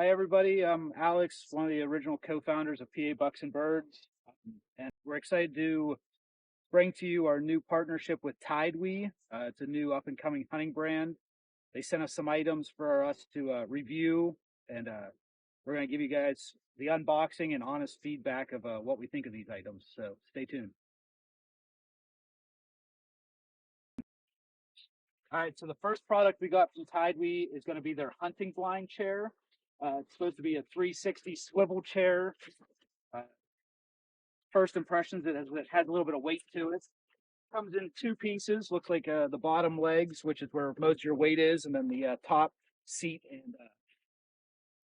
Hi, everybody. I'm Alex, one of the original co-founders of PA Bucks and Birds, and we're excited to bring to you our new partnership with TideWe. It's a new up-and-coming hunting brand. They sent us some items for us to review, and we're going to give you guys the unboxing and honest feedback of what we think of these items. So stay tuned. All right, so the first product we got from TideWe is going to be their hunting blind chair. It's supposed to be a 360 swivel chair. Uh, First impressions, it has a little bit of weight to it. Comes in two pieces. Looks like the bottom legs, which is where most of your weight is, and then the top seat and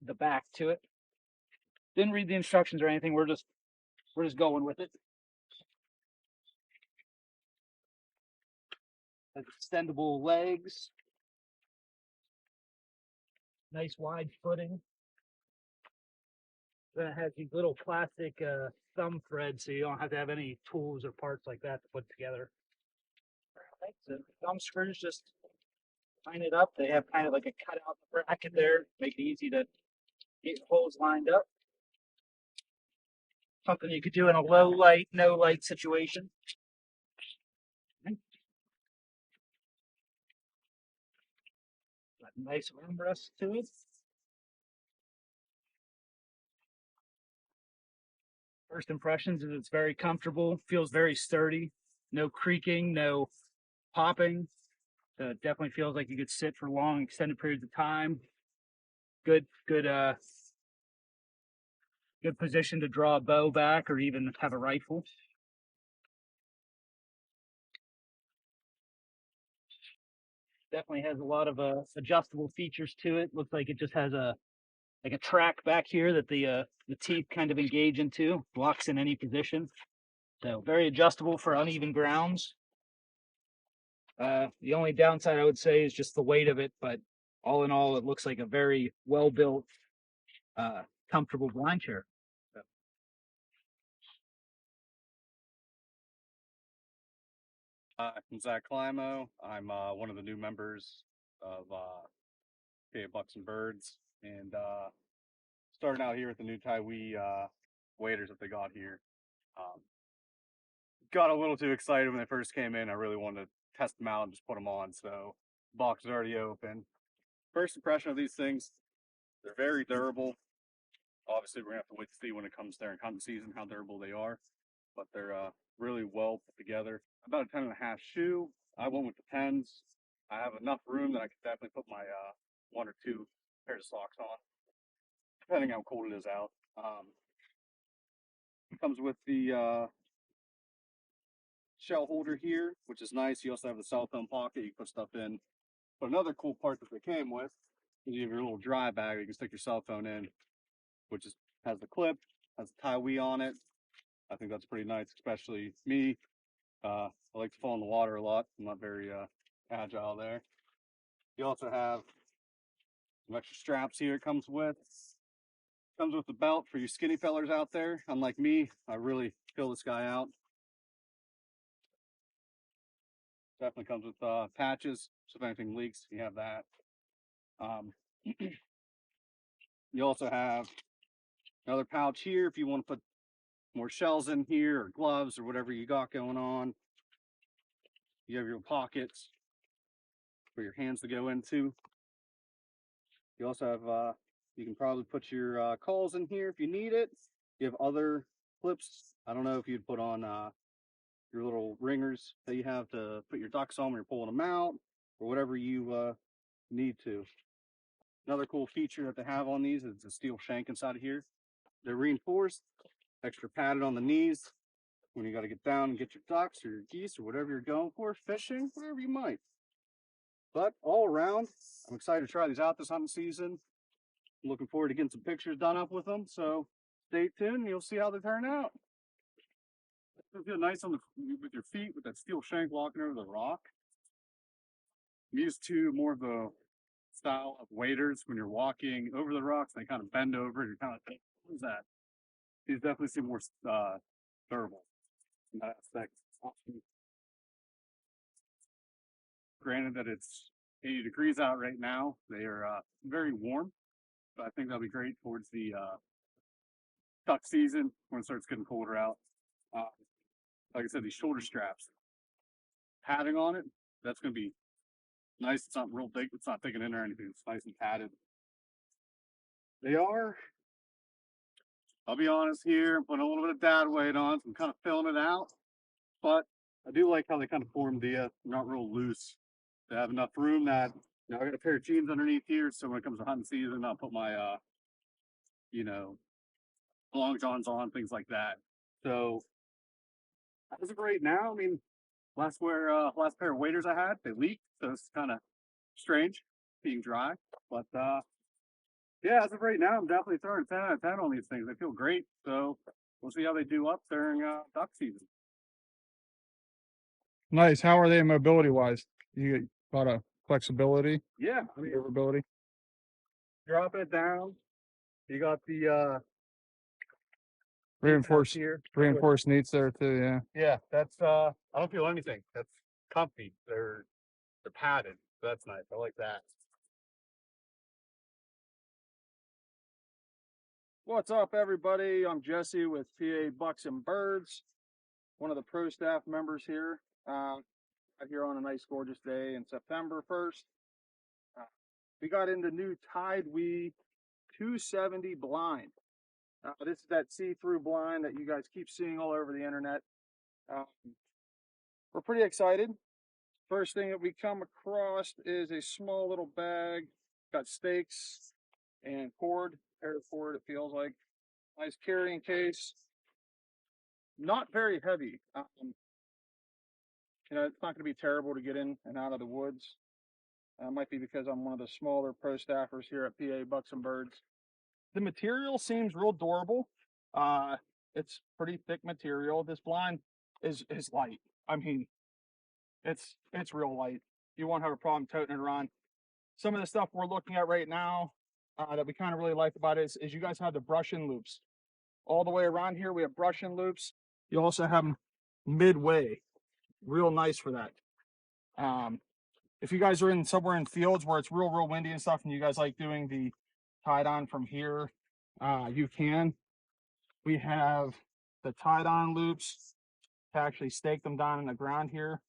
the back to it. Didn't read the instructions or anything. We're just going with it. Has extendable legs, nice wide footing. Then it has these little plastic thumb threads, so you don't have to have any tools or parts like that to put together. Right, so thumb screws just line it up. They have kind of like a cutout bracket there, make it easy to get holes lined up. Something you could do in a low light, no light situation. Got a nice armrest to it. First impressions is it's very comfortable, feels very sturdy, no creaking, no popping. It definitely feels like you could sit for long, extended periods of time. Good position to draw a bow back or even have a rifle. Definitely has a lot of adjustable features to it. Looks like it just has a track back here that the teeth kind of engage into, locks in any position. So very adjustable for uneven grounds. The only downside I would say is just the weight of it, but all in all, it looks like a very well built, uh, comfortable blind chair. So, I'm Zach Climo. I'm one of the new members of PA Bucks and Birds, and starting out here with the new TideWe waders that they got here. Um, got a little too excited when they first came in. I really wanted to test them out and just put them on. So, box is already open. First impression of these things, they're very durable. Obviously, we're gonna have to wait to see when it comes during hunting season how durable they are, but they're really well put together. About a 10.5 shoe. I went with the 10s. I have enough room that I could definitely put my one or two pairs of socks on, depending how cold it is out. It comes with the shell holder here, which is nice. You also have the cell phone pocket you can put stuff in. But another cool part that they came with is you have your little dry bag you can stick your cell phone in, which is has the clip, has the TideWe on it. I think that's pretty nice, especially me. I like to fall in the water a lot. I'm not very agile there. You also have some extra straps here. It comes with the belt for you skinny fellers out there. Unlike me, I really fill this guy out. Definitely comes with patches, so if anything leaks, you have that. Um, you also have another pouch here if you want to put more shells in here or gloves or whatever you got going on. You have your pockets for your hands to go into. You also have, you can probably put your calls in here if you need it. You have other clips. I don't know if you'd put on your little ringers that you have to put your ducks on when you're pulling them out or whatever you need to. Another cool feature that they have on these is the steel shank inside of here. They're reinforced, extra padded on the knees when you got to get down and get your ducks or your geese or whatever you're going for, fishing, whatever you might. But all around, I'm excited to try these out this hunting season. I'm looking forward to getting some pictures done up with them. So stay tuned and you'll see how they turn out. It'll feel nice on with your feet with that steel shank walking over the rock. I'm used to more of the style of waders when you're walking over the rocks. They kind of bend over and you're kind of thinking, what is that? These definitely seem more durable in that aspect. Granted that it's 80 degrees out right now, they are very warm. But I think that'll be great towards the duck season when it starts getting colder out. Uh, like I said, these shoulder straps, padding on it, that's going to be nice. It's not real big. It's not digging in or anything. It's nice and padded. They are. I'll be honest here. I'm putting a little bit of dad weight on. So I'm kind of filling it out. But I do like how they kind of form the not real loose. They have enough room that I got a pair of jeans underneath here. So when it comes to hunting season, I'll put my you know, long johns on, things like that. So as of right now, I mean, last pair of waders I had, they leaked, so it's kind of strange being dry. But yeah, as of right now, I'm definitely throwing 10 out of 10 on these things. They feel great. So we'll see how they do up during duck season. Nice. How are they mobility wise? You get a lot of flexibility, Yeah, I mean, maneuverability. dropping it down. You got the Reinforced here. reinforced neats there too, yeah. Yeah, that's I don't feel anything. That's comfy. They're padded. So that's nice. I like that. What's up, everybody? I'm Jesse with PA Bucks and Birds, one of the pro staff members here. Out here on a nice, gorgeous day in September 1st. We got into new TideWe 270 blind. This is that see-through blind that you guys keep seeing all over the internet. We're pretty excited. First thing that we come across is a small little bag. Got stakes and cord, paracord, it feels like. Nice carrying case. Not very heavy. It's not going to be terrible to get in and out of the woods. Might be because I'm one of the smaller pro staffers here at PA Bucks and Birds. The material seems real durable. It's pretty thick material. This blind is light. I mean, it's real light. You won't have a problem toting it around. Some of the stuff we're looking at right now that we kind of really like about it is you guys have the brush-in loops. All the way around here, we have brush-in loops. You also have them midway. Real nice for that. If you guys are in somewhere in fields where it's real windy and stuff, and you guys like doing the tied-on from here, you can. We have the tied-on loops to actually stake them down in the ground here.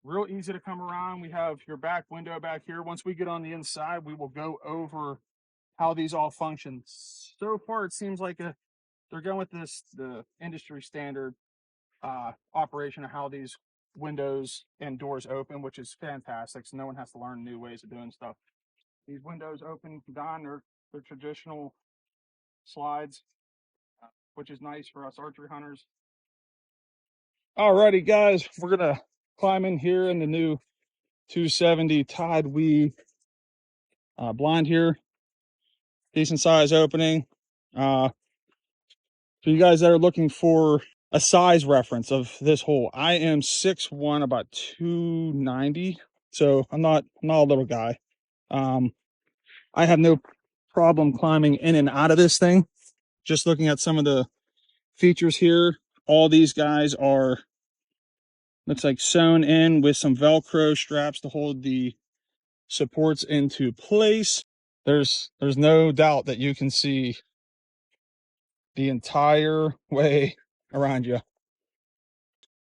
Real easy to come around. We have your back window back here. Once we get on the inside, we will go over how these all function. So far, it seems like they're going with the industry standard operation of how these windows and doors open, which is fantastic. So no one has to learn new ways of doing stuff. These windows open down, they're traditional slides, which is nice for us archery hunters. Alrighty, guys, we're gonna climb in here in the new 270 TideWe blind here. Decent size opening. For you guys that are looking for a size reference of this hole, I am 6'1", about 290, so I'm not a little guy. I have no problem climbing in and out of this thing. Just looking at some of the features here, all these guys are, looks like, sewn in with some Velcro straps to hold the supports into place. There's no doubt that you can see the entire way around you.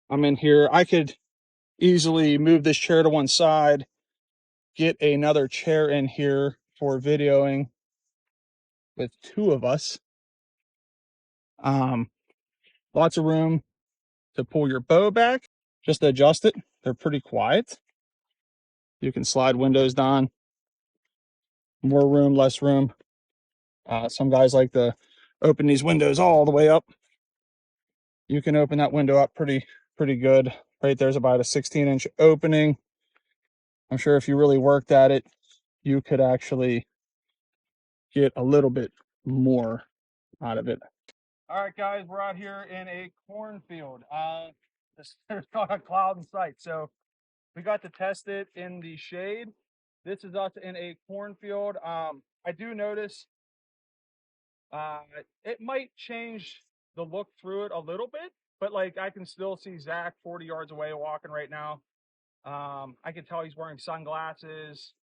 I'm in here. I could easily move this chair to one side, get another chair in here for videoing with two of us. Lots of room to pull your bow back, just adjust it. They're pretty quiet. You can slide windows down. More room, less room. Some guys like to open these windows all the way up. You can open that window up pretty good. Right there's about a 16-inch opening. I'm sure if you really worked at it, you could actually get a little bit more out of it. All right, guys, we're out here in a cornfield. There's not a cloud in sight, so we got to test it in the shade. This is us in a cornfield. I do notice it might change the look through it a little bit, but like I can still see Zach 40 yards away walking right now. I can tell he's wearing sunglasses.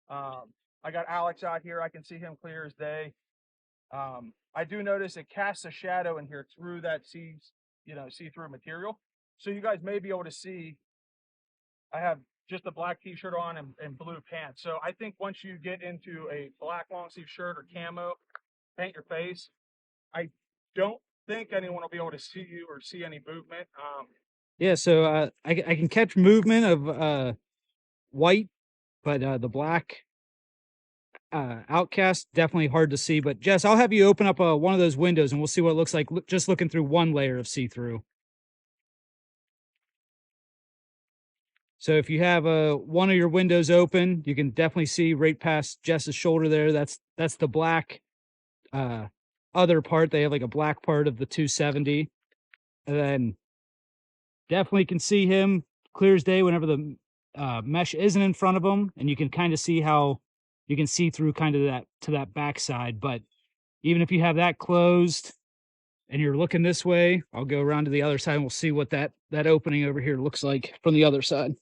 I got Alex out here. I can see him clear as day. I do notice it casts a shadow in here through that see-through material. So you guys may be able to see, I have just a black t-shirt on and blue pants. So I think once you get into a black long sleeve shirt or camo, paint your face, I don't think anyone will be able to see you or see any movement. Yeah, so I can catch movement of white, but the black outcast definitely hard to see. But Jess, I'll have you open up one of those windows and we'll see what it looks like just looking through one layer of see-through. So if you have one of your windows open, you can definitely see right past Jess's shoulder there. That's the black other part. They have like a black part of the 270, and then definitely can see him clear as day whenever the mesh isn't in front of him, and you can kind of see how you can see through kind of that backside. But even if you have that closed and you're looking this way, I'll go around to the other side and we'll see what that opening over here looks like from the other side.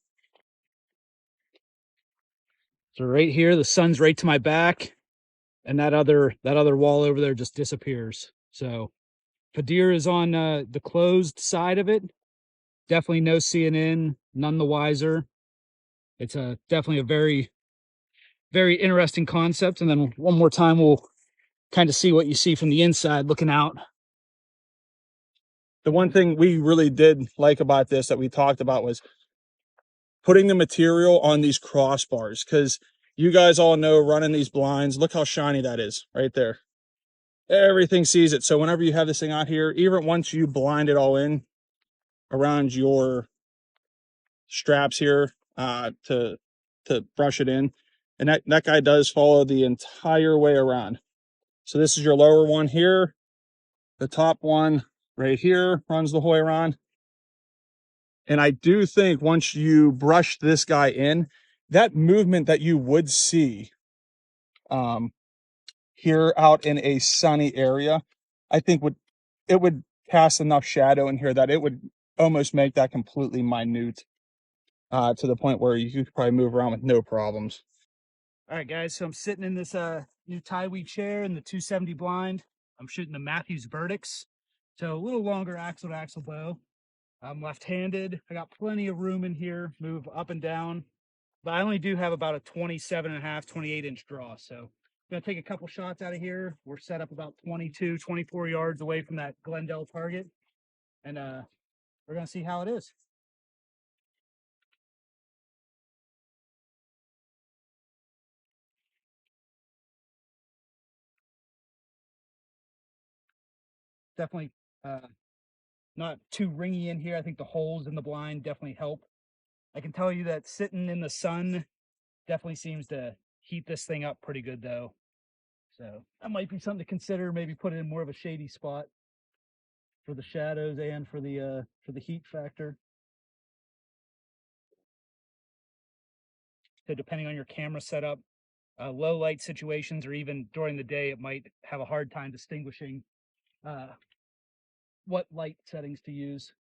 So right here, the sun's right to my back, and that other wall over there just disappears. So Padir is on the closed side of it. Definitely no seeing in, none the wiser. It's definitely a very, very interesting concept. And then one more time, we'll kind of see what you see from the inside looking out. The one thing we really did like about this that we talked about was putting the material on these crossbars, because you guys all know running these blinds, look how shiny that is right there. Everything sees it. So whenever you have this thing out here, even once you blind it all in around your straps here to brush it in, and that guy does follow the entire way around. So this is your lower one here, the top one right here runs the whole way around. And I do think once you brush this guy in, that movement that you would see here out in a sunny area, I think it would cast enough shadow in here that it would almost make that completely minute to the point where you could probably move around with no problems. All right, guys. So I'm sitting in this new TideWe chair in the 270 blind. I'm shooting the Matthews Verdicts, so a little longer axle to axle bow. I'm left-handed. I got plenty of room in here, move up and down, but I only do have about a 27.5, 28-inch draw. So I'm gonna take a couple shots out of here. We're set up about 22, 24 yards away from that Glendale target, and we're gonna see how it is. Definitely not too ringy in here. I think the holes in the blind definitely help. I can tell you that sitting in the sun definitely seems to heat this thing up pretty good though. So that might be something to consider, maybe put it in more of a shady spot for the shadows and for the heat factor. So depending on your camera setup, low light situations or even during the day, it might have a hard time distinguishing what light settings to use.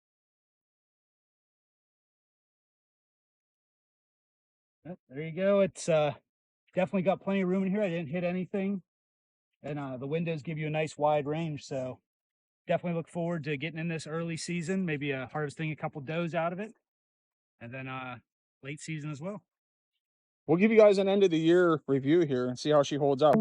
Oh, there you go. It's definitely got plenty of room in here. I didn't hit anything, and the windows give you a nice wide range. So definitely look forward to getting in this early season, maybe harvesting a couple does out of it, and then late season as well. We'll give you guys an end of the year review here and see how she holds up.